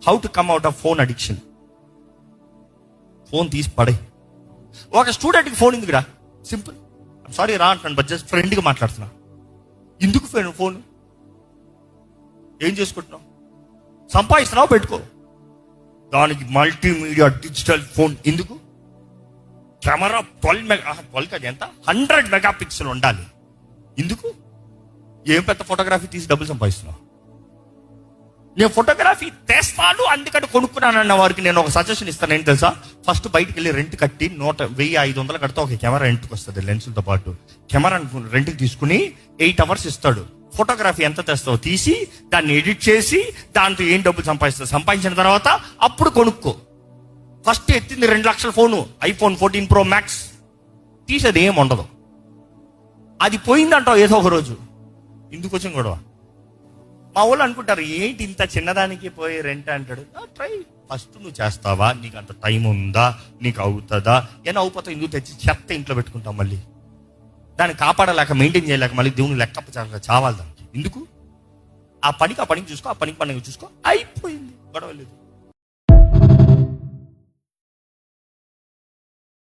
How to come out of phone addiction. Phone తీసి పడే. ఒక స్టూడెంట్కి ఫోన్ ఎందుకురా? సింపుల్, సారీ రా అంటాను, బట్ జస్ట్ ఫ్రెండ్గా మాట్లాడుతున్నా. ఎందుకు ఫోన్? ఏం చేసుకుంటున్నావు? సంపాదిస్తున్నావు, పెట్టుకో. దానికి మల్టీమీడియా డిజిటల్ ఫోన్ ఎందుకు? కెమెరా 12 అది ఎంత 100 మెగాపిక్సెల్ ఉండాలి. ఎందుకు? ఏం పెద్ద ఫోటోగ్రఫీ తీసి డబ్బులు సంపాదిస్తున్నావు? నేను ఫోటోగ్రఫీ తెస్తాను అందుకని కొనుక్కున్నాను అన్న వారికి నేను ఒక సజెషన్ ఇస్తాను. ఏంటి తెలుసా? ఫస్ట్ బయటికి వెళ్ళి రెంట్ కట్టి 1,500 కడితే ఒక కెమెరా రెంట్కి వస్తుంది, లెన్సులతో పాటు. కెమెరా రెంట్కి తీసుకుని 8 అవర్స్ ఇస్తాడు. ఫోటోగ్రఫీ ఎంత తెస్తావు తీసి దాన్ని ఎడిట్ చేసి దాంతో ఏం డబ్బులు సంపాదిస్తావు. సంపాదించిన తర్వాత అప్పుడు కొనుక్కో. ఫస్ట్ ఎత్తింది 2 లక్షల ఫోను, iPhone 14 Pro Max. తీసేది ఏం ఉండదు. అది పోయిందంటావు ఏదో ఒక రోజు. ఎందుకు వచ్చిన గొడవ? మా వాళ్ళు అనుకుంటారు, ఏంటి ఇంత చిన్నదానికి పోయి రెంట్ అంటాడు. ట్రై, ఫస్ట్ నువ్వు చేస్తావా? నీకు అంత టైం ఉందా? నీకు అవుతుందా? ఏమైనా అవుపోతావు ఎందుకు తెచ్చి చెత్త ఇంట్లో పెట్టుకుంటాం. మళ్ళీ దాన్ని కాపాడలేక, మెయింటైన్ చేయలేక మళ్ళీ దేవుని లెక్క చావాలి దానికి. ఎందుకు? ఆ పనికి చూసుకో, ఆ పనికి చూసుకో, అయిపోయింది, గొడవ లేదు.